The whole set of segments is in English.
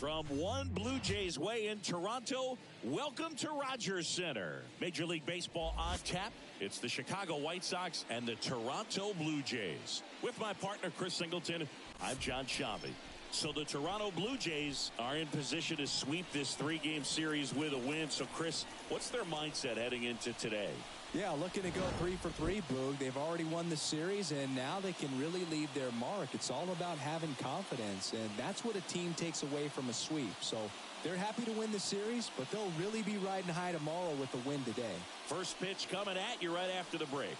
From one Blue Jays way in Toronto, welcome to Rogers Center. Major League Baseball on tap. It's the Chicago White Sox and the Toronto Blue Jays. With my partner, Chris Singleton, I'm John Shabby. So the Toronto Blue Jays are in position to sweep this three-game series with a win. So, Chris, what's their mindset heading into today? Yeah, looking to go 3 for 3, Boog. They've already won the series, and now they can really leave their mark. It's all about having confidence, and that's what a team takes away from a sweep. So they're happy to win the series, but they'll really be riding high tomorrow with the win today. First pitch coming at you right after the break.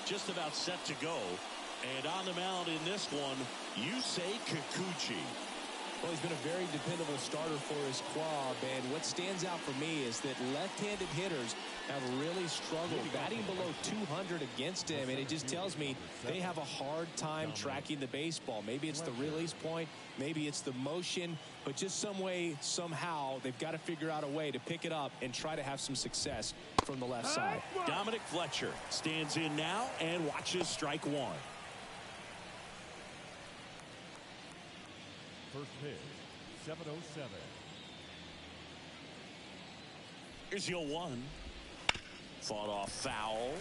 Just about set to go. And on the mound in this one, Yusei Kikuchi. Well, he's been a very dependable starter for his club, and what stands out for me is that left-handed hitters have really struggled batting below 200 against him, and it just tells me they have a hard time tracking the baseball. Maybe it's the release point, maybe it's the motion, but just some way, somehow, they've got to figure out a way to pick it up and try to have some success from the left side. Dominic Fletcher stands in now and watches strike one. First pitch, 7:07. Here's your one. Fought off foul.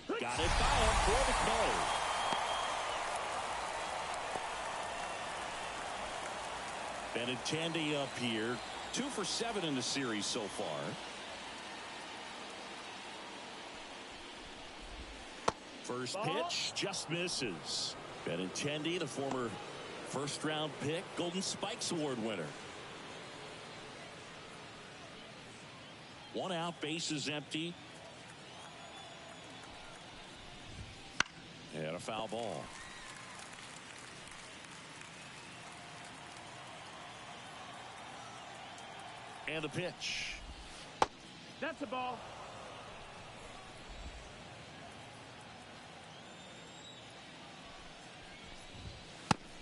Got it by him for the close. Benintendi up here. 2 for 7 in the series so far. First pitch just misses. Benintendi, the former first-round pick, Golden Spikes Award winner. 1 out, bases empty. And a foul ball. And a pitch. That's a ball.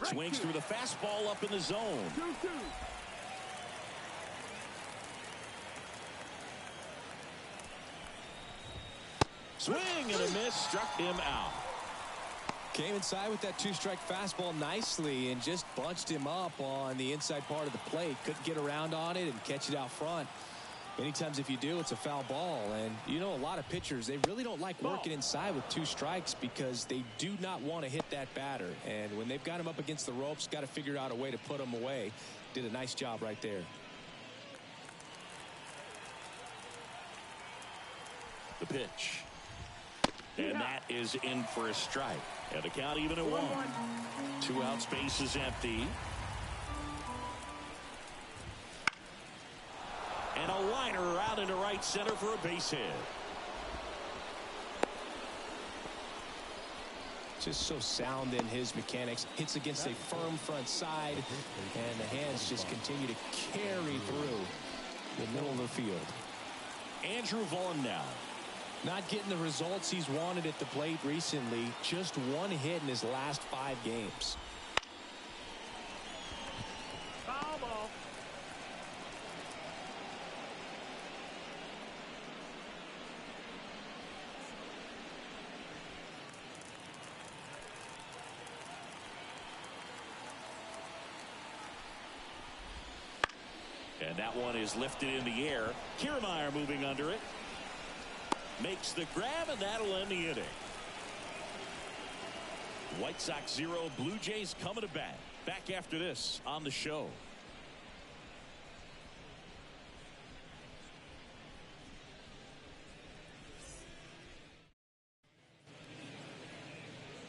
Swings through the fastball up in the zone. 2-2. Swing and a miss, struck him out. Came inside with that 2-strike fastball nicely and just bunched him up on the inside part of the plate. Couldn't get around on it and catch it out front. Many times if you do, it's a foul ball. And you know, a lot of pitchers, they really don't like working inside with 2 strikes because they do not want to hit that batter. And when they've got him up against the ropes, got to figure out a way to put him away. Did a nice job right there. The pitch. And that is in for a strike. And the count even at 1. 2 outs, bases empty. And a liner out into right center for a base hit. Just so sound in his mechanics. Hits against a firm front side. And the hands just continue to carry through the middle of the field. Andrew Vaughn now. Not getting the results he's wanted at the plate recently. Just 1 hit in his last 5 games. Foul ball. And that one is lifted in the air. Kiermaier moving under it. Makes the grab, and that'll end the inning. White Sox 0, Blue Jays coming to bat. Back after this on the show.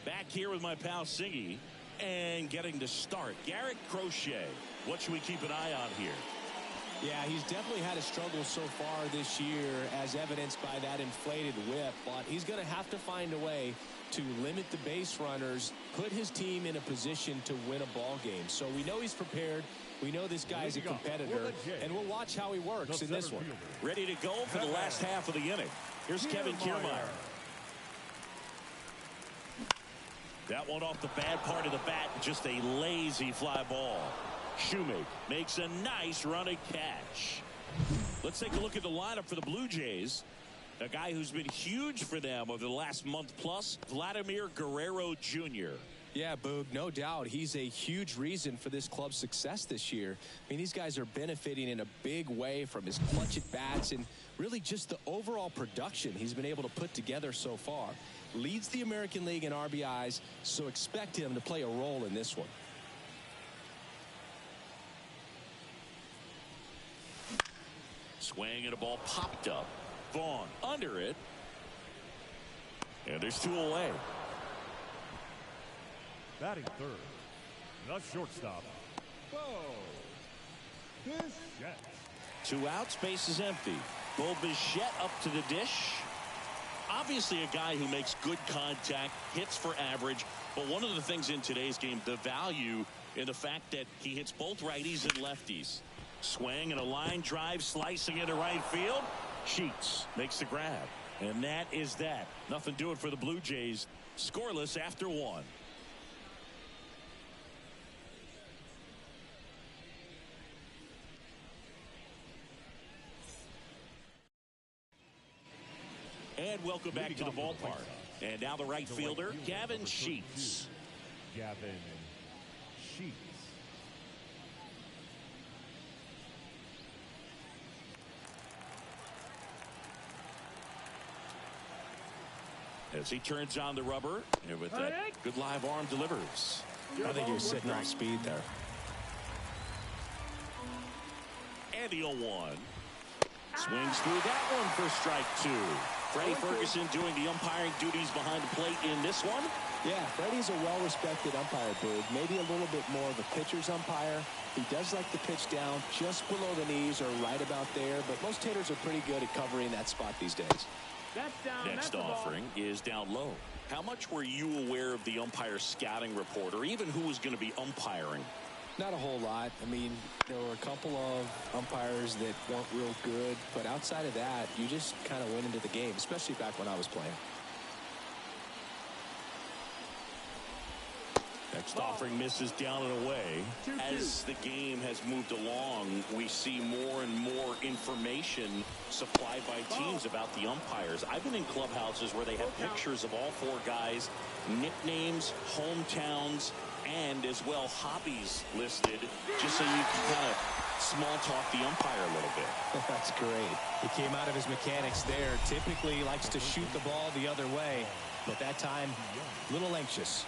Back here with my pal Singy. And getting to start, Garrett Crochet. What should we keep an eye on here? Yeah, he's definitely had a struggle so far this year, as evidenced by that inflated whip. But he's going to have to find a way to limit the base runners, put his team in a position to win a ball game. So we know he's prepared. We know this guy's a competitor, and we'll watch how he works in this one. Ready to go for the last half of the inning. Here's Kevin Kiermaier. That one off the bad part of the bat, just a lazy fly ball. Shoemaker makes a nice running catch. Let's take a look at the lineup for the Blue Jays. A guy who's been huge for them over the last month plus, Vladimir Guerrero Jr. Yeah, Boog, no doubt. He's a huge reason for this club's success this year. I mean, these guys are benefiting in a big way from his clutch at bats and really just the overall production he's been able to put together so far. Leads the American League in RBIs, so expect him to play a role in this one. Swing and a ball popped up. Vaughn under it. And there's 2 away. Batting third, the shortstop, Bo Bichette. 2 outs, base is empty. Bo Bichette up to the dish. Obviously a guy who makes good contact, hits for average, but one of the things in today's game, the value in the fact that he hits both righties and lefties. Swing and a line drive slicing into right field. Sheets makes the grab. And that is that. Nothing doing for the Blue Jays. Scoreless after 1. And welcome back to the ballpark. And now the right fielder, Gavin Sheets. Gavin Sheets. As he turns on the rubber, and with that good live arm delivers. I think he was sitting off speed there. And the 0-1. Swings through that one for strike 2. Freddie Ferguson doing the umpiring duties behind the plate in this one. Yeah, Freddie's a well-respected umpire, Boog. Maybe a little bit more of a pitcher's umpire. He does like to pitch down just below the knees or right about there, but most hitters are pretty good at covering that spot these days. That's down. Next offering is down low. How much were you aware of the umpire scouting report, or even who was going to be umpiring? Not a whole lot. I mean, there were a couple of umpires that weren't real good, but outside of that, you just kind of went into the game, especially back when I was playing. Next offering misses down and away. As the game has moved along, we see more and more information supplied by teams about the umpires. I've been in clubhouses where they have pictures of all 4 guys, nicknames, hometowns, and as well hobbies listed, just so you can kind of small talk the umpire a little bit. That's great. He came out of his mechanics there. Typically likes to shoot the ball the other way, but that time, a little anxious.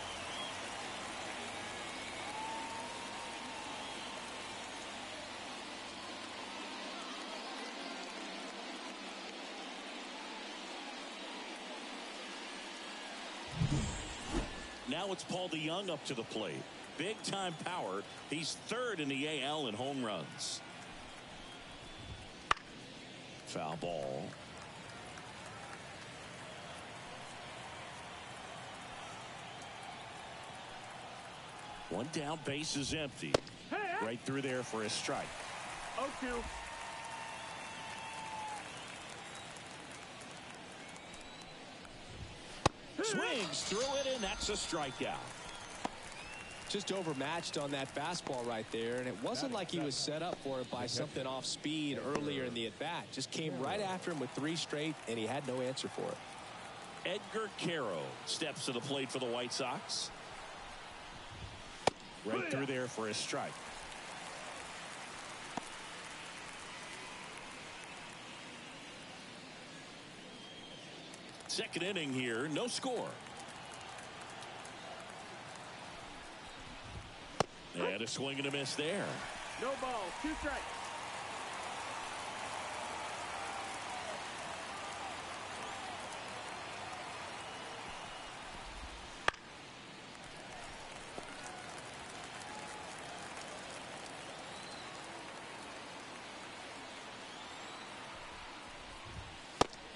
Now it's Paul DeYoung up to the plate. Big time power. He's 3rd in the AL in home runs. Foul ball. One down, base is empty. Right through there for a strike. 0-2. Swings through it, and that's a strikeout. Just overmatched on that fastball right there, and it wasn't like he was set up for it by something off speed earlier in the at-bat. Just came right after him with 3 straight, and he had no answer for it. Edgar Caro steps to the plate for the White Sox. Right through there for a strike. Second inning here, no score. And a swing and a miss there. No ball, 2 strikes.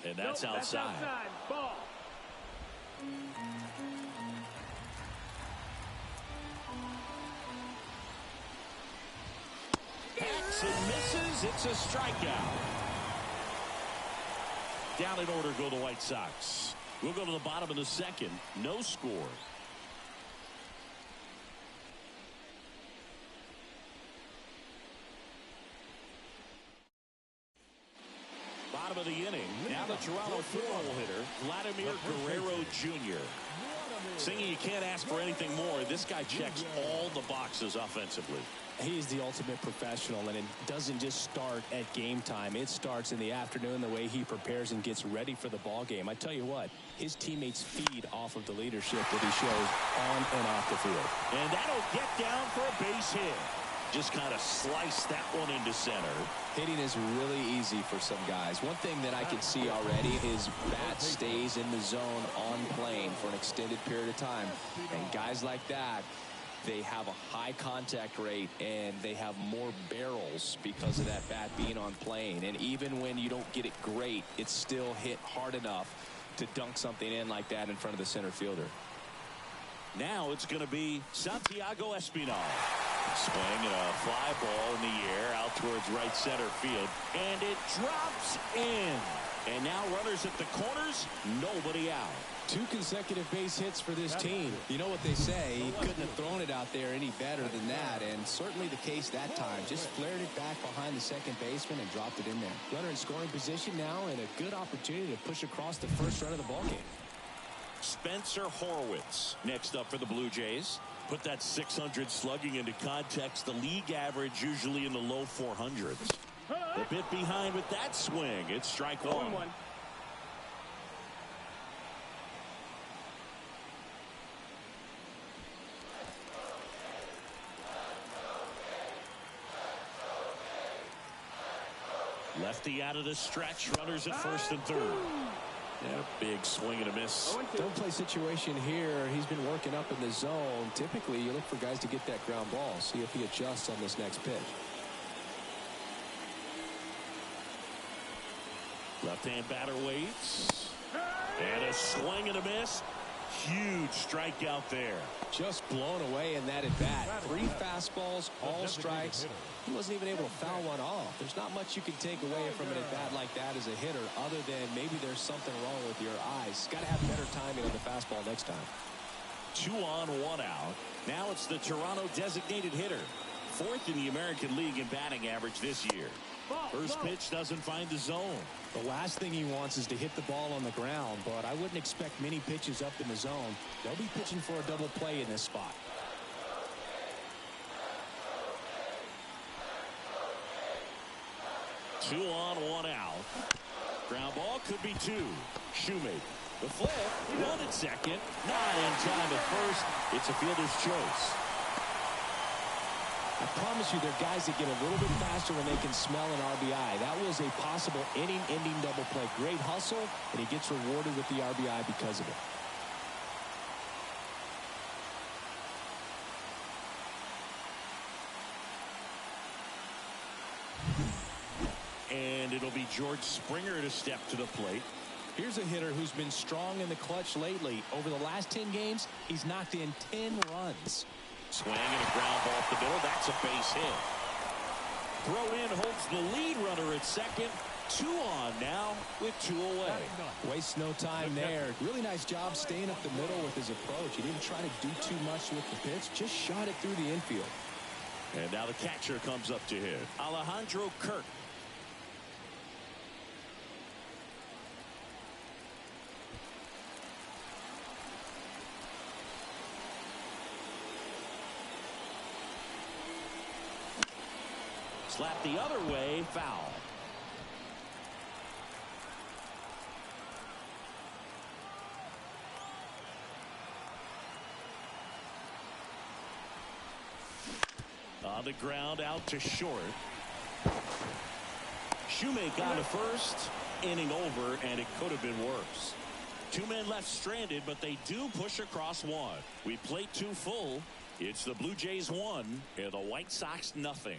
And that's outside. Ball. Hacks and misses. It's a strikeout. Down in order go the White Sox. We'll go to the bottom of the 2nd. No score. bottom of the inning. Now the Toronto four-hole hitter, Vladimir Guerrero Jr. Singing, you can't ask for anything more. This guy checks all the boxes offensively. He's the ultimate professional, and it doesn't just start at game time. It starts in the afternoon, the way he prepares and gets ready for the ball game. I tell you what, his teammates feed off of the leadership that he shows on and off the field. And that'll get down for a base hit. Just kind of slice that one into center. Hitting is really easy for some guys. One thing that I can see already, his bat stays in the zone on plane for an extended period of time. And guys like that, they have a high contact rate and they have more barrels because of that bat being on plane. And even when you don't get it great, it's still hit hard enough to dunk something in like that in front of the center fielder. Now it's going to be Santiago Espinal. Swing and a fly ball in the air out towards right center field. And it drops in. And now runners at the corners, nobody out. 2 consecutive base hits for this team. You know what they say, he couldn't have thrown it out there any better than that, and certainly the case that time. Just flared it back behind the second baseman and dropped it in there. Runner in scoring position now, and a good opportunity to push across the first run of the ball game. Spencer Horwitz next up for the Blue Jays. Put that 600 slugging into context. The league average usually in the low 400s. A bit behind with that swing. It's strike one. Lefty out of the stretch. Runners at first and third. Yeah, big swing and a miss. Don't play situation here. He's been working up in the zone. Typically, you look for guys to get that ground ball. See if he adjusts on this next pitch. Left-hand batter waits. And a swing and a miss. Huge strikeout there. Just blown away in that at bat. 3 fastballs, all strikes. He wasn't even able to foul one off. There's not much you can take away from an at bat like that as a hitter, other than maybe there's something wrong with your eyes. Got to have better timing on the fastball next time. 2 on, 1 out. Now it's the Toronto designated hitter. 4th in the American League in batting average this year. First pitch doesn't find the zone. The last thing he wants is to hit the ball on the ground, but I wouldn't expect many pitches up in the zone. They'll be pitching for a double play in this spot. Two on, 1 out. Ground ball could be 2. Shoemaker. The flip. 1 at second. Not in time at first. It's a fielder's choice. I promise you, there are guys that get a little bit faster when they can smell an RBI. That was a possible inning-ending double play. Great hustle, and he gets rewarded with the RBI because of it. And it'll be George Springer to step to the plate. Here's a hitter who's been strong in the clutch lately. Over the last 10 games, he's knocked in 10 runs. Swing and a ground ball up the middle. That's a base hit. Throw in holds the lead runner at second. 2 on now with 2 away. Wastes no time there. Really nice job staying up the middle with his approach. He didn't try to do too much with the pitch. Just shot it through the infield. And now the catcher comes up to hit. Alejandro Kirk. Slap the other way, foul. On the ground out to short. Shoemaker on to first. Inning over, and it could have been worse. 2 men left stranded, but they do push across 1. We played 2 full. It's the Blue Jays 1 and the White Sox nothing.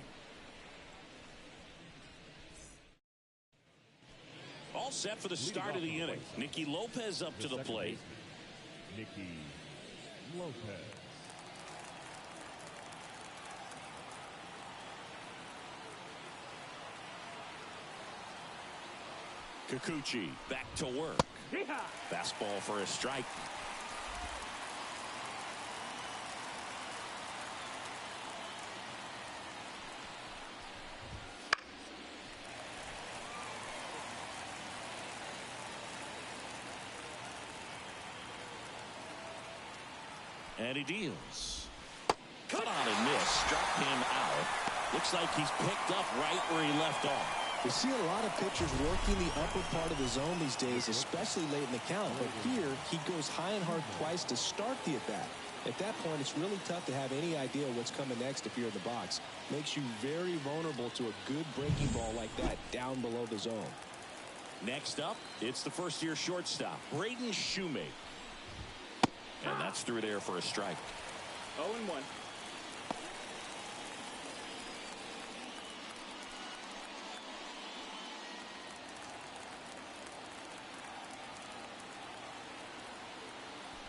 All set for the start of the inning. Nicky Lopez up to the plate. Nicky Lopez. Kikuchi back to work. Fastball for a strike. And he deals. Cut on and miss. Struck him out. Looks like he's picked up right where he left off. We see a lot of pitchers working the upper part of the zone these days, especially late in the count. But here, he goes high and hard twice to start the at-bat. At that point, it's really tough to have any idea what's coming next if you're in the box. Makes you very vulnerable to a good breaking ball like that down below the zone. Next up, it's the first-year shortstop, Braden Shoemake. And that's through there for a strike. 0-1.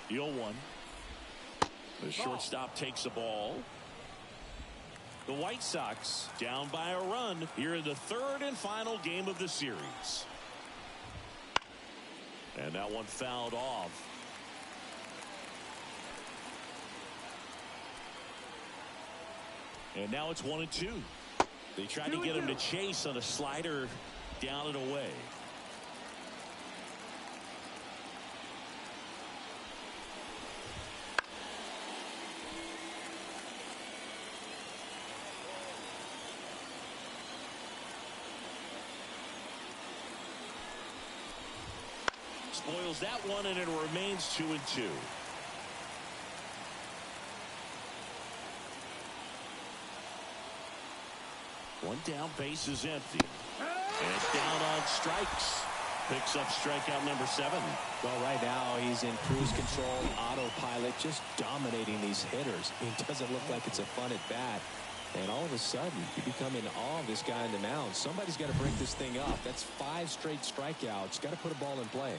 The 0-1. The shortstop takes the ball. The White Sox down by a run here in the third and final game of the series. And that one fouled off. And now it's 1-2. They tried to get him to chase on a slider down and away. Spoils that one, and it remains 2-2. One down, base is empty. And down on strikes. Picks up strikeout number 7. Well, right now he's in cruise control, autopilot, just dominating these hitters. It doesn't look like it's a fun at bat. And all of a sudden, you become in awe of this guy on the mound. Somebody's got to break this thing up. That's 5 straight strikeouts. Got to put a ball in play.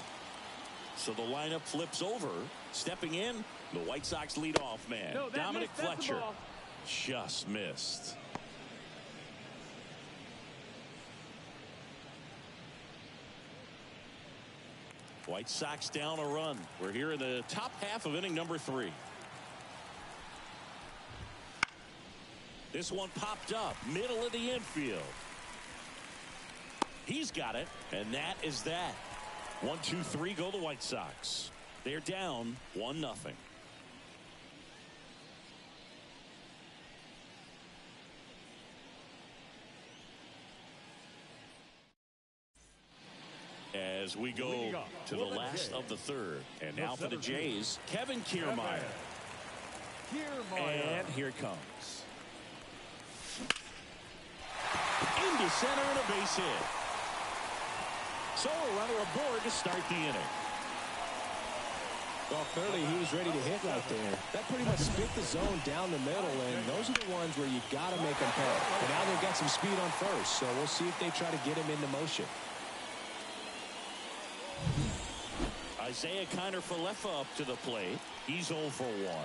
So the lineup flips over. Stepping in, the White Sox leadoff man, No, Dominic missed, that's the Fletcher. ball. Just missed. White Sox down a run. We're here in the top half of inning number 3. This one popped up, middle of the infield. He's got it, and that is that. 1, 2, 3 go the White Sox. They're down 1-0. As we go to the last of the third. And now for the Jays, Kevin Kiermaier. And here it comes. Into center and a base hit. So a runner aboard to start the inning. Well, clearly he was ready to hit right there. That pretty much split the zone down the middle, and those are the ones where you got to make them pay. And now they've got some speed on first, so we'll see if they try to get him into motion. Isaiah Kiner-Falefa up to the plate. He's 0 for 1.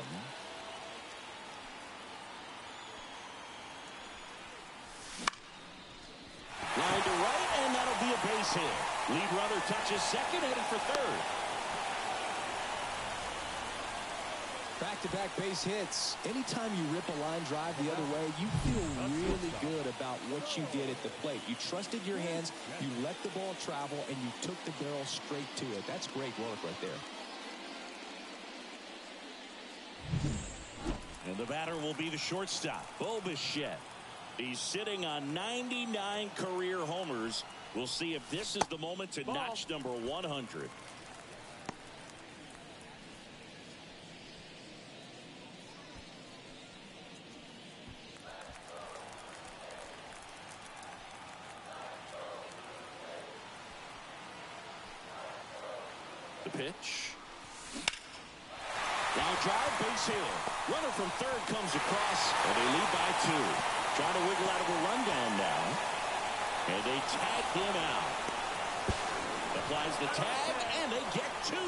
Line to right, and that'll be a base hit. Lead runner touches second, headed for third. Back-to-back base hits. Anytime you rip a line drive the other way, you feel really good about what you did at the plate. You trusted your hands, you let the ball travel, and you took the barrel straight to it. That's great work right there. And the batter will be the shortstop, Bo Bichette. He's sitting on 99 career homers. We'll see if this is the moment to notch number 100. The pitch. Line drive, base hit. Runner from third comes across, and they lead by 2. Trying to wiggle out of a rundown now. And they tag him out. Applies the tag, and they get 2.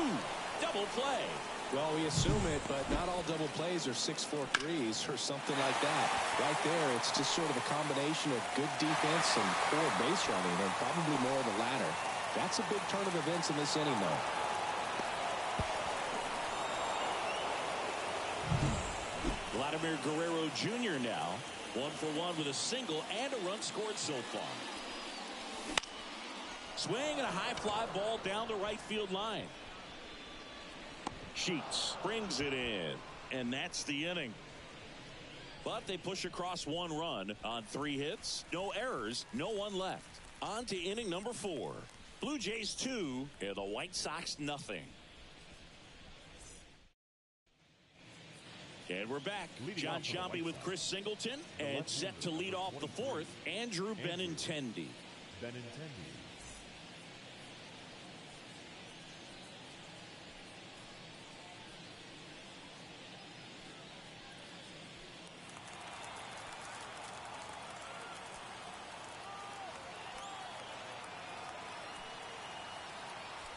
Double play. Well, we assume it, but not all double plays are 6-4 threes or something like that. Right there, it's just sort of a combination of good defense and poor base running, and probably more of the latter. That's a big turn of events in this inning, though. Vladimir Guerrero Jr. now 1 for 1 with a single and a run scored so far. Swing and a high fly ball down the right field line. Sheets brings it in, and that's the inning. But they push across 1 run on 3 hits. No errors, no one left. On to inning number 4. Blue Jays 2 and the White Sox nothing. And we're back. John Sciambi with Chris Singleton, and set to lead off the 4th, Andrew Benintendi.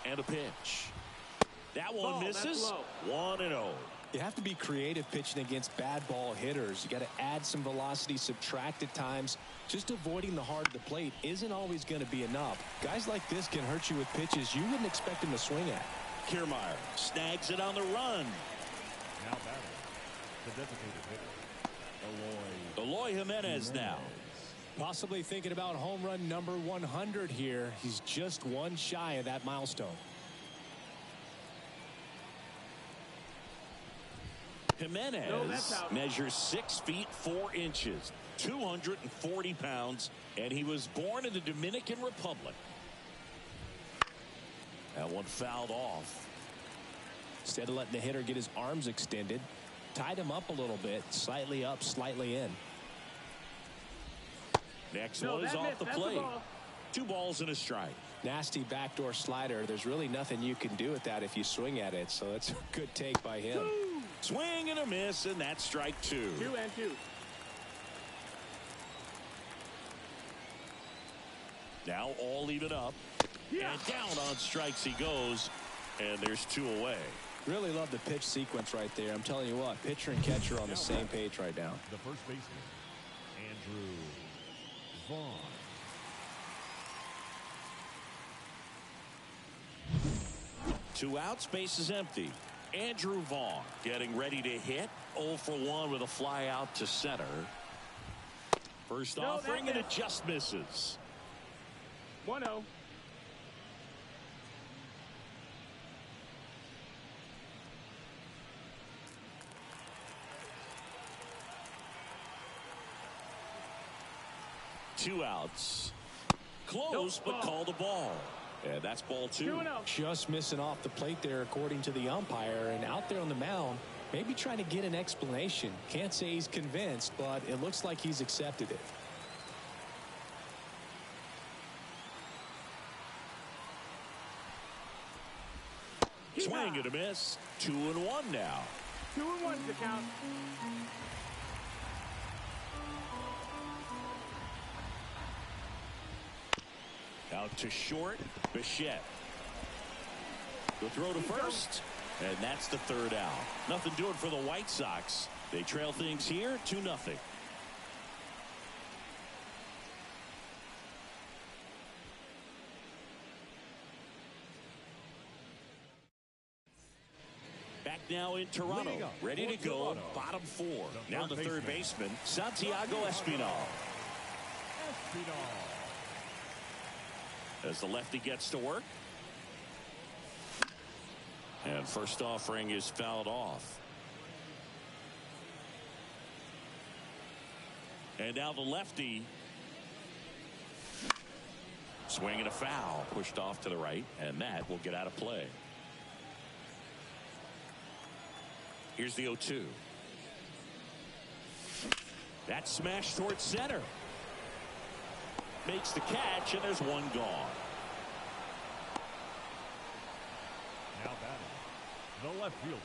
And a pitch. That one misses. 1-0. You have to be creative pitching against bad ball hitters. You got to add some velocity, subtract at times. Just avoiding the heart of the plate isn't always going to be enough. Guys like this can hurt you with pitches you wouldn't expect them to swing at. Kiermaier snags it on the run. Now batting, the designated hitter, Eloy Jimenez now. Possibly thinking about home run number 100 here. He's just 1 shy of that milestone. Jimenez measures 6 feet 4 inches, 240 pounds, and he was born in the Dominican Republic. That one fouled off. Instead of letting the hitter get his arms extended, tied him up a little bit, slightly up, slightly in. Next one is off the plate. 2 balls and a strike. Nasty backdoor slider. There's really nothing you can do with that if you swing at it, so that's a good take by him. Swing and a miss, and that's strike 2. 2-2. Now all even up. And down on strikes he goes, and there's 2 away. Really love the pitch sequence right there. I'm telling you what, pitcher and catcher are on the same page right now. the first baseman, Andrew Vaughn. 2 outs, base is empty. Andrew Vaughn getting ready to hit. 0 for 1 with a fly out to center. First offering, and it just misses. 1-0. Two outs. Close, but called a ball. And that's ball 2. 2-0. Just missing off the plate there according to the umpire, and out there on the mound maybe trying to get an explanation. Can't say he's convinced, but it looks like he's accepted it. Swing and a miss. 2-1 now. 2-1's the count. Out to short. Bichette. The throw to first. And that's the 3rd out. Nothing doing for the White Sox. They trail things here 2-0. Back now in Toronto. Ready to go. Bottom 4. Now the 3rd baseman, Santiago Espinal. As the lefty gets to work. And first offering is fouled off. And now the lefty. Swing and a foul. Pushed off to the right. And that will get out of play. Here's the 0-2. That's smashed towards center. Makes the catch, and there's 1 gone. Now batting, the left fielder,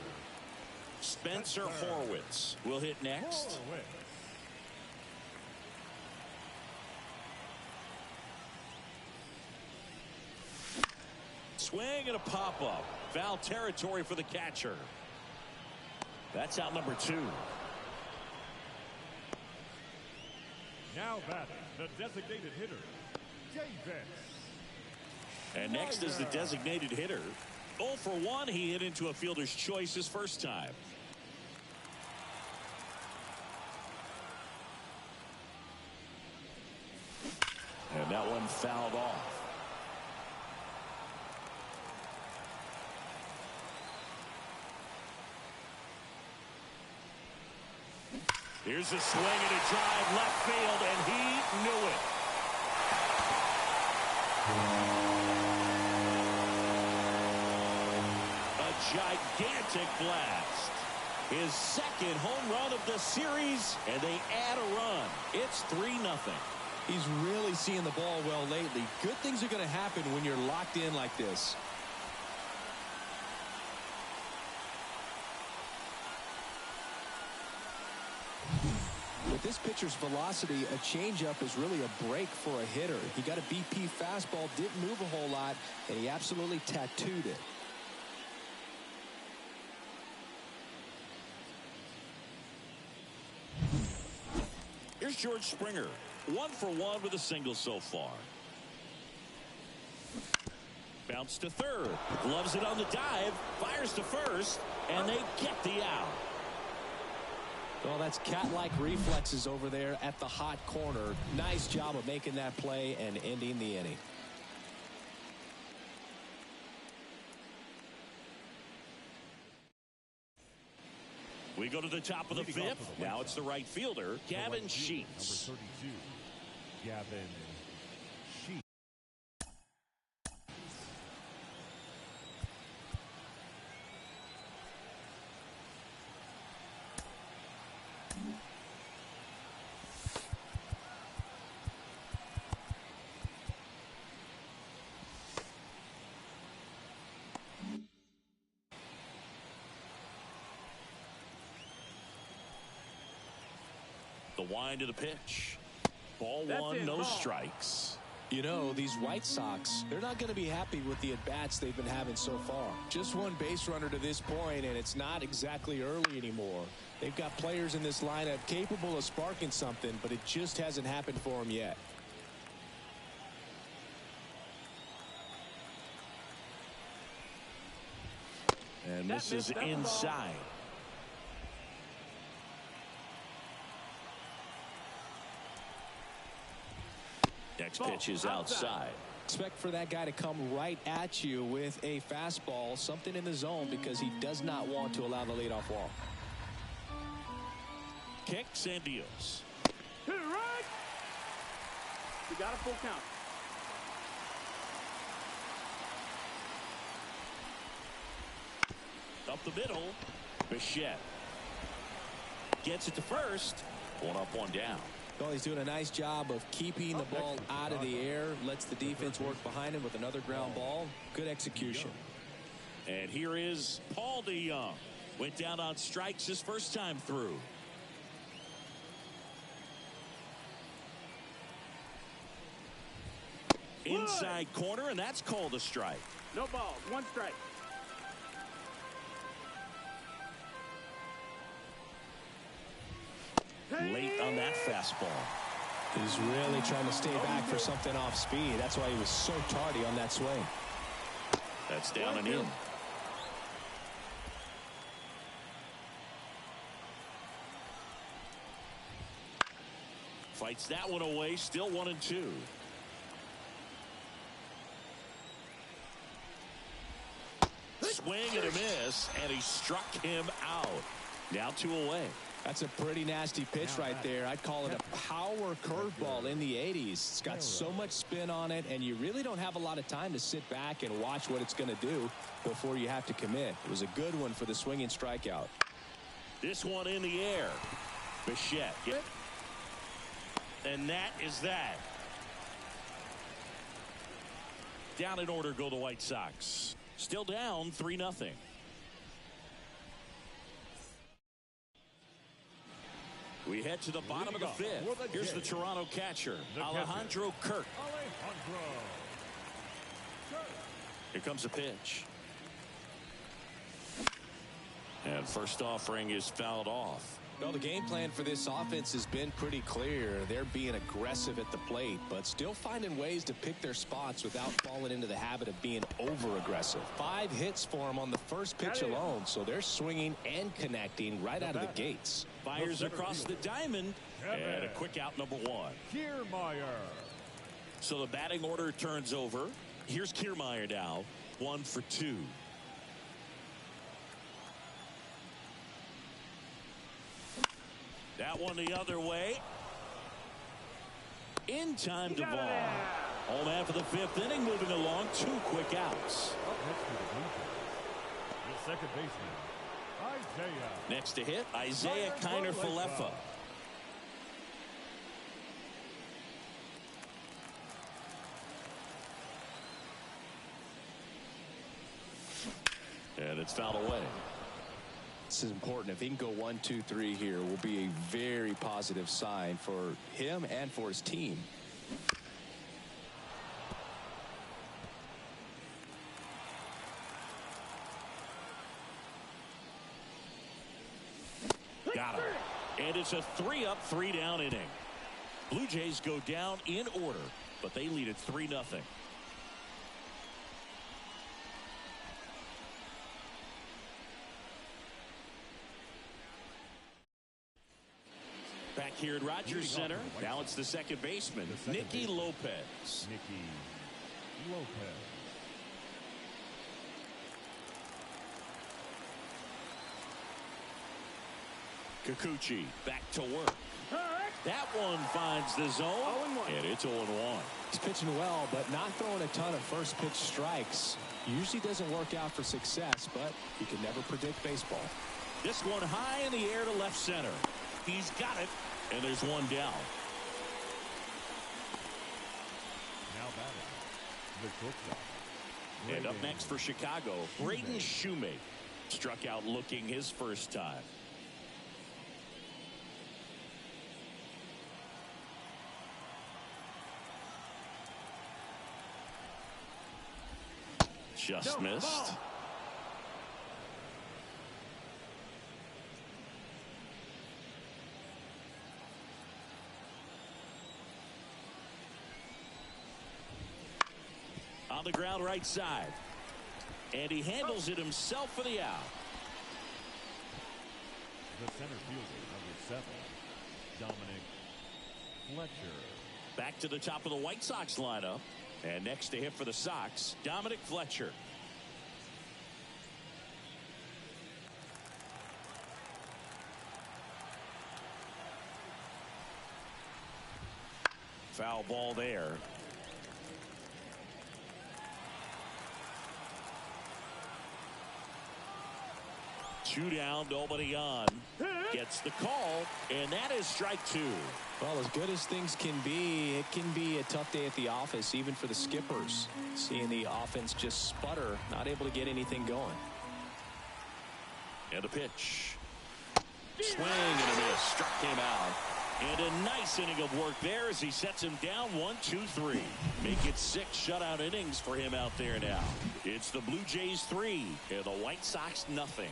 Spencer Horwitz will hit next. Swing and a pop-up. Foul territory for the catcher. That's out number 2. Now batting, the designated hitter, Davis. And next is the designated hitter. 0 for 1. He hit into a fielder's choice his first time. And that one fouled off. Here's a swing and a drive left field, and he knew it. A gigantic blast. His second home run of the series, and they add a run. It's 3-0. He's really seeing the ball well lately. Good things are going to happen when you're locked in like this. With this pitcher's velocity, a changeup is really a break for a hitter. He got a BP fastball, didn't move a whole lot, and he absolutely tattooed it. Here's George Springer. 1 for 1 with a single so far. Bounce to third. Loves it on the dive. Fires to first. And they get the out. Well, that's cat-like reflexes over there at the hot corner. Nice job of making that play and ending the inning. We go to the top of the fifth. Now it's the right fielder, Gavin Sheets. Number 32, Gavin Sheets. The wind of the pitch. Ball one, no strikes. You know, these White Sox, they're not going to be happy with the at-bats they've been having so far. Just one base runner to this point, and it's not exactly early anymore. They've got players in this lineup capable of sparking something, but it just hasn't happened for them yet. And this is inside. Next pitch is outside. Expect for that guy to come right at you with a fastball, something in the zone, because he does not want to allow the leadoff walk. Kicks and deals. To the right. We got a full count. Up the middle. Bichette gets it to first. 1 up, 1 down. Well, he's doing a nice job of keeping the ball out of the air. Lets the defense work behind him with another ground ball. Good execution. And here is Paul DeYoung. Went down on strikes his first time through. Inside corner, and that's called a strike. No balls. 1 strike. Late on that fastball. He's really trying to stay back for something off speed. That's why he was so tardy on that swing. That's down and in. Fights that one away. Still 1 and 2. Swing and a miss, and he struck him out. Now 2 away. That's a pretty nasty pitch right there. I'd call it a power curveball in the 80s. It's got so much spin on it, and you really don't have a lot of time to sit back and watch what it's going to do before you have to commit. It was a good one for the swinging strikeout. This one in the air. Bichette. And that is that. Down in order go the White Sox. Still down 3-0. We head to the bottom of the fifth. Here's the Toronto catcher, Alejandro Kirk. Here comes the pitch. And first offering is fouled off. Well, the game plan for this offense has been pretty clear. They're being aggressive at the plate, but still finding ways to pick their spots without falling into the habit of being over-aggressive. 5 hits for them on the first pitch alone, so they're swinging and connecting right out of the gates. Fires across the diamond, and a quick out, number 1. Kiermaier. So the batting order turns over. Here's Kiermaier now, 1 for 2. That one the other way. In time to ball. Home after the 5th inning, moving along. 2 quick outs. Up next to the Blue Jays, the second baseman, Isaiah. Next to hit, Isaiah Kiner-Falefa. And it's fouled away. This is important. If he can go 1, 2, 3 here, will be a very positive sign for him and for his team. Got him. And it's a 3-up, 3-down inning. Blue Jays go down in order, but they lead it 3-0. Back here at Rogers Center, now it's the second baseman, Nicky Lopez. Nicky Lopez. Kikuchi back to work. That one finds the zone, and it's 0-1. He's pitching well, but not throwing a ton of first pitch strikes. Usually doesn't work out for success, but you can never predict baseball. This one high in the air to left center. He's got it, and there's one down. Now batting, the shortstop. And up next for Chicago, Braden Shoemake. Struck out looking his first time. Just missed. On the ground right side. And he handles it himself for the out. The center fielder, number 7, Dominic Fletcher. Back to the top of the White Sox lineup. And next to hit for the Sox, Dominic Fletcher. Foul ball there. Two down, nobody on. Gets the call, and that is strike 2. Well, as good as things can be, it can be a tough day at the office, even for the skippers. Seeing the offense just sputter, not able to get anything going. And a pitch. Swing and a miss. Struck him out. And a nice inning of work there as he sets him down 1, 2, 3. Make it 6 shutout innings for him out there now. It's the Blue Jays 3 and the White Sox nothing.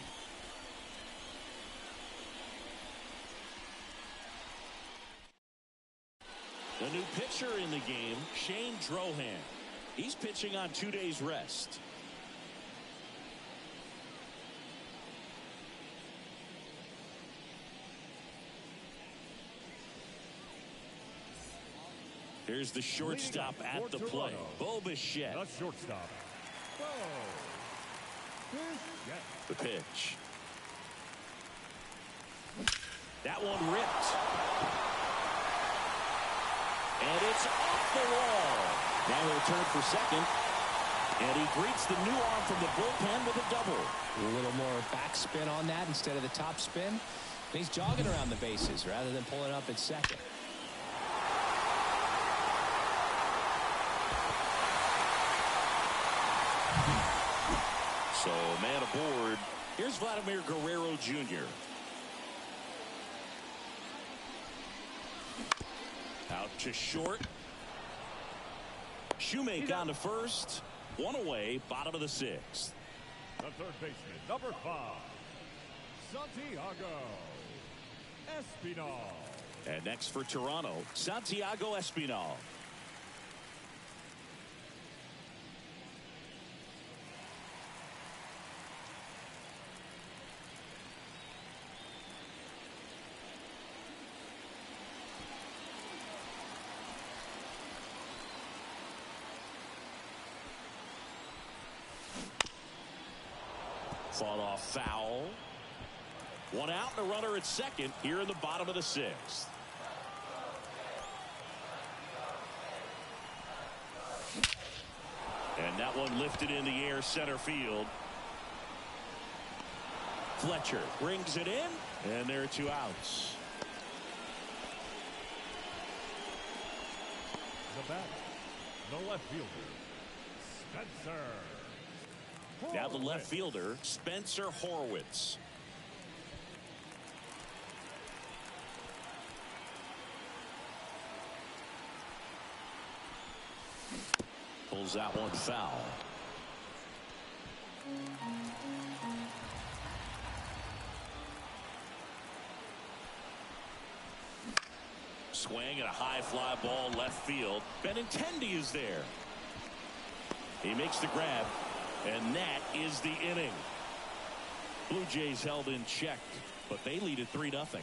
The new pitcher in the game, Shane Drohan. He's pitching on 2 days rest. Here's the shortstop at the plate, Bo Bichette. The shortstop, Bo Bichette. The pitch. That one ripped. And it's off the wall. Now he'll turn for second. And he greets the new arm from the bullpen with a double. A little more backspin on that instead of the top spin. And he's jogging around the bases rather than pulling up at second. So man aboard. Here's Vladimir Guerrero Jr. Out to short. Shoemake on to first. One away, bottom of the 6th. The third baseman, number 5, Santiago Espinal. And next for Toronto, Santiago Espinal. Fought off foul. One out and a runner at second here in the bottom of the sixth. And that one lifted in the air center field. Fletcher brings it in, and there are 2 outs. The batter, the left fielder, Spencer. Now the left fielder, Spencer Horwitz. Pulls out one foul. Swing and a high fly ball left field. Benintendi is there. He makes the grab, and that is the inning. Blue Jays held in check, but they lead at 3-0.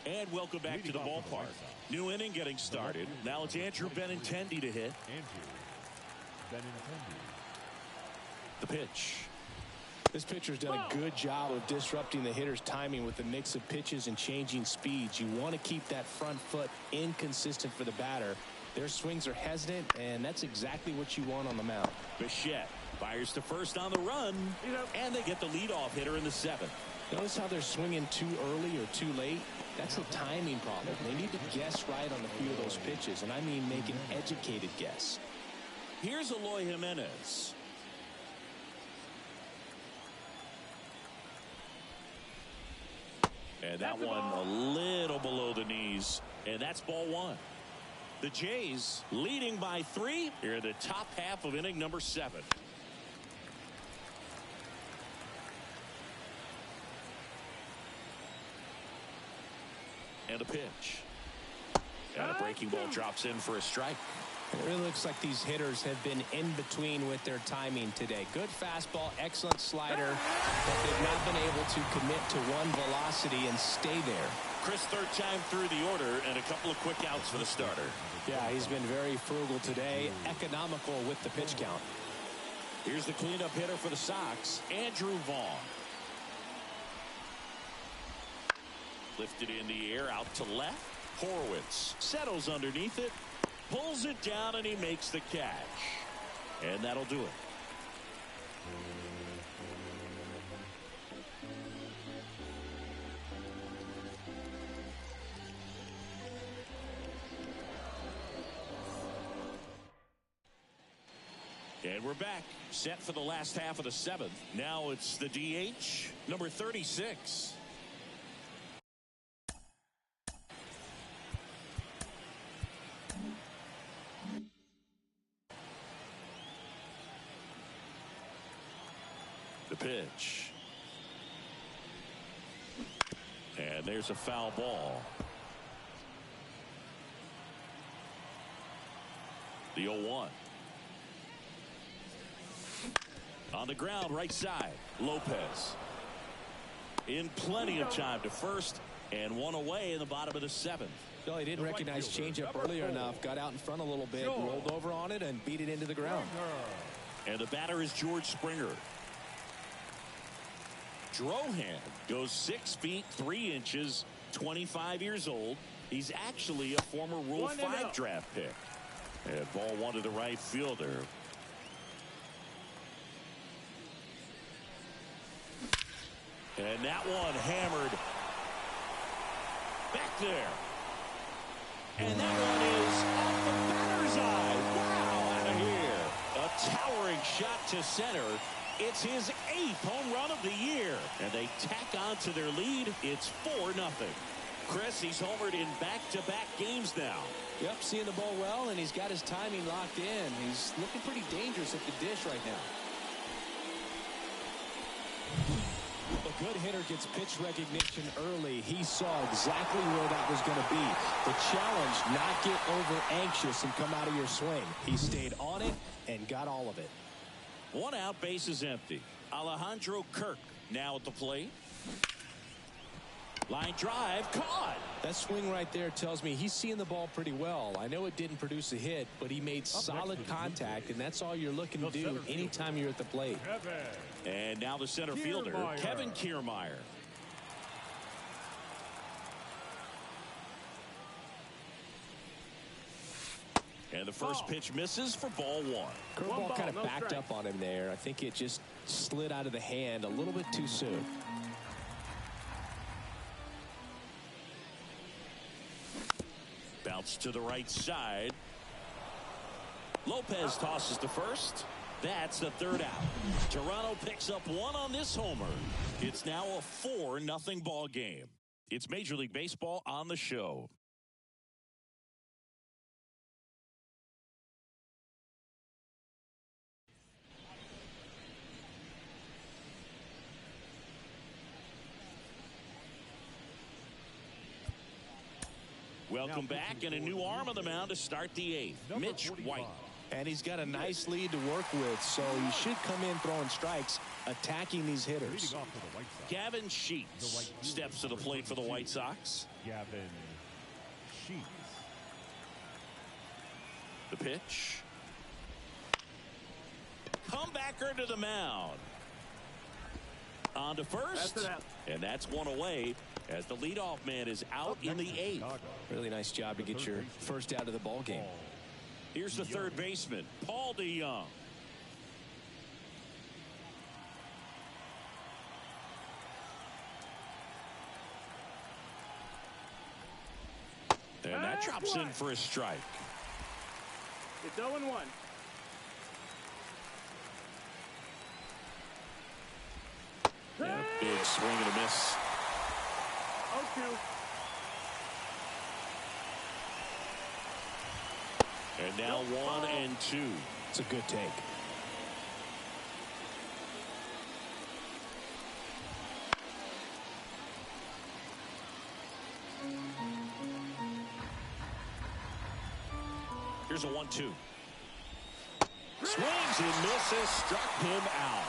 And welcome back to the ballpark. New inning getting started. Now it's Andrew Benintendi to hit. The pitch. This pitcher's done a good job of disrupting the hitter's timing with a mix of pitches and changing speeds. You want to keep that front foot inconsistent for the batter. Their swings are hesitant, and that's exactly what you want on the mound. Bichette fires to first on the run, and they get the leadoff hitter in the 7th. Notice how they're swinging too early or too late. That's a timing problem. They need to guess right on a few of those pitches, and I mean make an educated guess. Here's Eloy Jimenez. And that one a little below the knees, and that's ball 1. The Jays leading by 3 here in the top half of inning number 7. And a pitch. And a breaking ball drops in for a strike. It really looks like these hitters have been in between with their timing today. Good fastball, excellent slider, but they've not been able to commit to one velocity and stay there. Chris, third time through the order, and a couple of quick outs for the starter. Yeah, he's been very frugal today, economical with the pitch count. Here's the cleanup hitter for the Sox, Andrew Vaughn. Lifted in the air out to left. Horwitz settles underneath it, pulls it down, and he makes the catch. And that'll do it. And we're back, set for the last half of the 7th. Now it's the DH, number 36. The pitch. And there's a foul ball. The 0-1. On the ground, right side, Lopez. In plenty of time to first, and one away in the bottom of the 7th. No, he didn't recognize changeup earlier enough. Got out in front a little bit, rolled over on it, and beat it into the ground. And the batter is George Springer. Drohan goes 6 feet 3 inches, 25 years old. He's actually a former Rule 5 draft pick. And ball 1 to the right fielder. And that one hammered back there. And that one is off the batter's eye. Wow, out of here. A towering shot to center. It's his 8th home run of the year. And they tack on to their lead. It's 4-0. Chris, he's homered in back-to-back games now. Yep, seeing the ball well, and he's got his timing locked in. He's looking pretty dangerous at the dish right now. A good hitter gets pitch recognition early. He saw exactly where that was going to be. The challenge, not get over anxious and come out of your swing. He stayed on it and got all of it. 1 out, base is empty. Alejandro Kirk now at the plate. Line drive, caught. That swing right there tells me he's seeing the ball pretty well. I know it didn't produce a hit, but he made solid contact, and that's all you're looking to do anytime you're at the plate. And now the center fielder, Kevin Kiermaier. And the first pitch misses for ball one. Curveball kind of backed up on him there. I think it just slid out of the hand a little bit too soon. Bounce to the right side. Lopez tosses to first. That's the third out. Toronto picks up one on this homer. It's now a 4-0 ball game. It's Major League Baseball on the show. Welcome back, and a new arm on the mound to start the 8th. Mitch White. And he's got a nice lead to work with, so he should come in throwing strikes, attacking these hitters. Gavin Sheets steps to the plate for the White Sox. Gavin Sheets. The pitch. Comebacker to the mound. On to first. And that's one away as the leadoff man is out in the 8th. Really nice job to get your first out of the ball game. Here's the third baseman, Paul DeYoung. And that drops in for a strike. It's 0-1. Yeah, big swing and a miss. 0-2. And now 1-2. It's a good take. Here's a 1-2. Swings and misses, struck him out.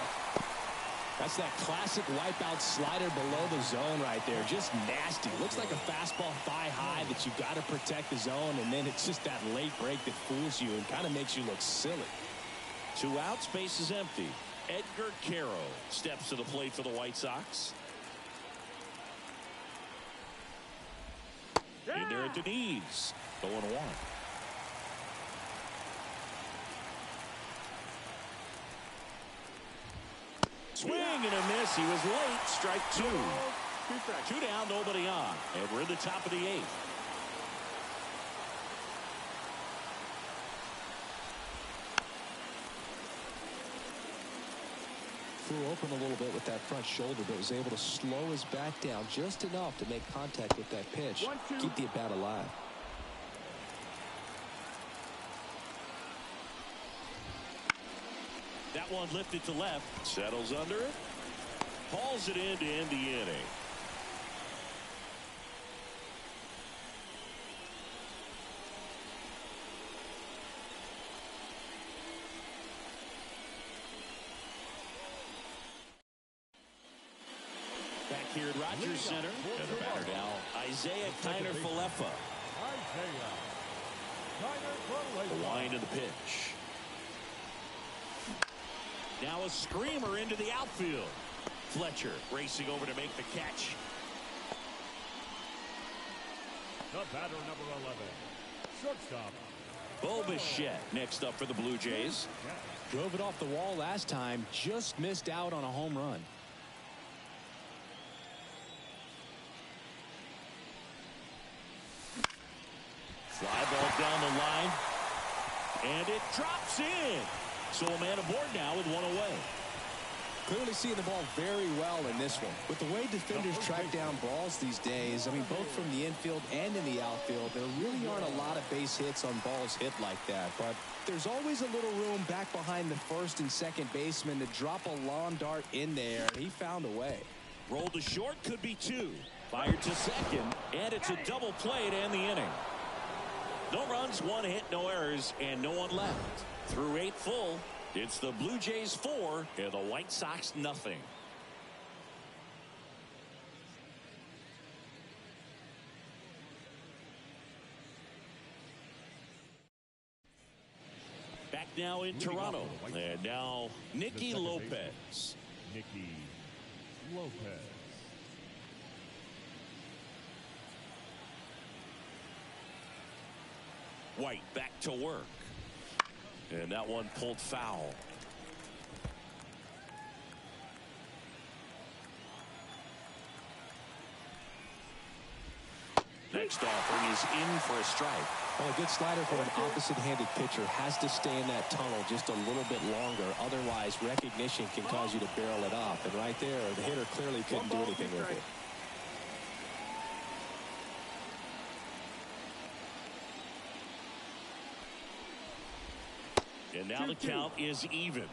That's that classic wipeout slider below the zone right there. Just nasty. Looks like a fastball thigh high that you've got to protect the zone, and then it's just that late break that fools you and kind of makes you look silly. 2 outs, base is empty. Edgar Caro steps to the plate for the White Sox. In there at the knees. 0-1. Swing and a miss. He was late. Strike 2. 2 down, nobody on. And we're in the top of the 8th. Flew open a little bit with that front shoulder, but was able to slow his back down just enough to make contact with that pitch. Keep the at-bat alive. That one lifted to left. Settles under it. Hauls it in to end the inning. Back here at Rogers Center. And the batter now, Isaiah Kiner-Falefa. The wind of the pitch. Now a screamer into the outfield. Fletcher racing over to make the catch. The batter, number 11, shortstop. Bo Bichette next up for the Blue Jays. Drove it off the wall last time. Just missed out on a home run. Fly ball down the line. And it drops in. So a man aboard now with one away. Clearly seeing the ball very well in this one. With the way defenders track down balls these days, I mean, both from the infield and in the outfield, there really aren't a lot of base hits on balls hit like that. But there's always a little room back behind the first and second baseman to drop a lawn dart in there. He found a way. Rolled to short, could be 2. Fired to second, and it's a double play to end the inning. No runs, 1 hit, no errors, and no one left. Through 8 full, it's the Blue Jays 4 and the White Sox nothing. now in Toronto. And now Nicky Lopez. Nicky Lopez. White back to work. And that one pulled foul. Next offering is in for a strike. Well, a good slider for an opposite-handed pitcher has to stay in that tunnel just a little bit longer. Otherwise, recognition can cause you to barrel it off. And right there, the hitter clearly couldn't do anything with it. And now the count is even.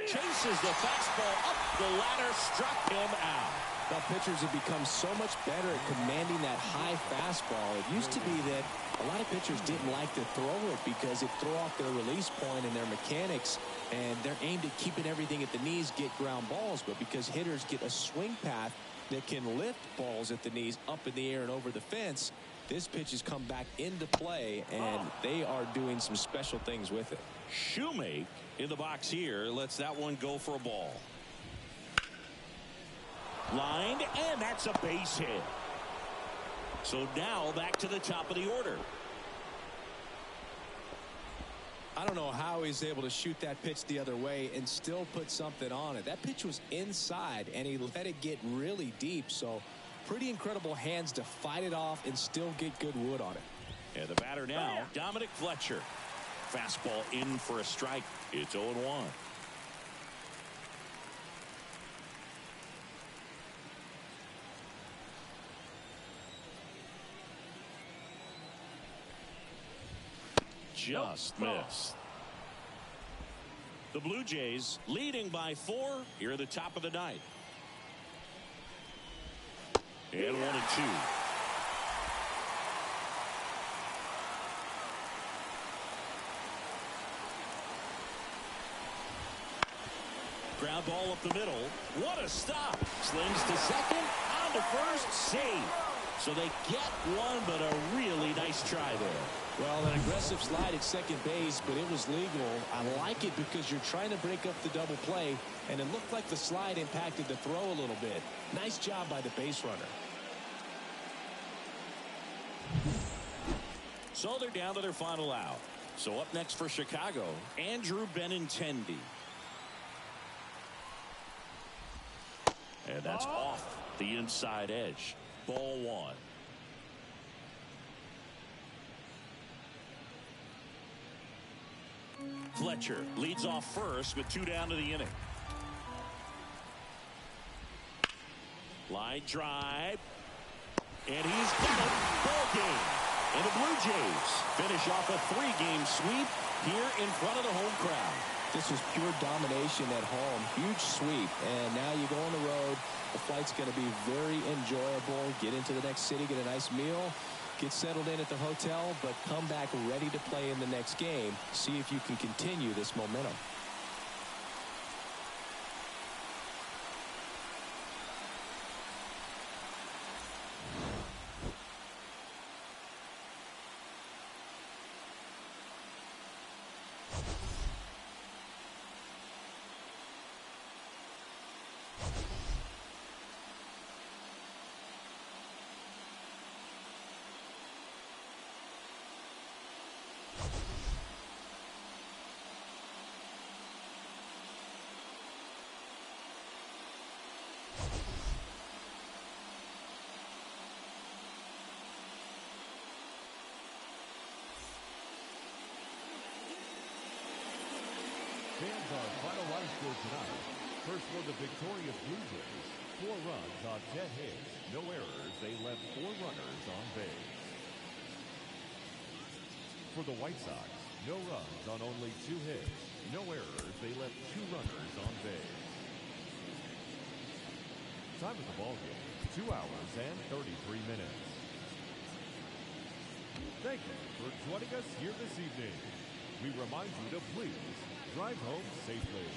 Chases the fastball up the ladder, struck him out. Now, pitchers have become so much better at commanding that high fastball. It used to be that a lot of pitchers didn't like to throw it because it threw off their release point and their mechanics, and they're aimed at keeping everything at the knees, get ground balls. But because hitters get a swing path that can lift balls at the knees up in the air and over the fence, this pitch has come back into play, and they are doing some special things with it. Shoemake in the box here lets that one go for a ball. Lined, and that's a base hit. So now back to the top of the order. I don't know how he's able to shoot that pitch the other way and still put something on it. That pitch was inside, and he let it get really deep. So pretty incredible hands to fight it off and still get good wood on it. And the batter now, Dominic Fletcher. Fastball in for a strike. It's 0-1. Just missed. The Blue Jays leading by 4 here at the top of the ninth. And 1-2. Ground ball up the middle. What a stop. Slings to second. On to first. Save. So they get one, but a really nice try there. Well, an aggressive slide at second base, but it was legal. I like it because you're trying to break up the double play, and it looked like the slide impacted the throw a little bit. Nice job by the base runner. So they're down to their final out. So up next for Chicago, Andrew Benintendi. And that's off the inside edge. Ball 1. Fletcher leads off first with 2 down to the inning. Line drive. And he's got it. Ball game. And the Blue Jays finish off a 3-game sweep here in front of the home crowd. This was pure domination at home. Huge sweep. And now you go on the road. The flight's going to be very enjoyable. Get into the next city, get a nice meal, get settled in at the hotel, but come back ready to play in the next game. See if you can continue this momentum. Fans, our final line score tonight. First for the victorious Blue Jays. 4 runs on 10 hits. No errors. They left 4 runners on base. For the White Sox, no runs on only 2 hits. No errors. They left 2 runners on base. Time of the ball game, 2 hours and 33 minutes. Thank you for joining us here this evening. We remind you to please drive home safely.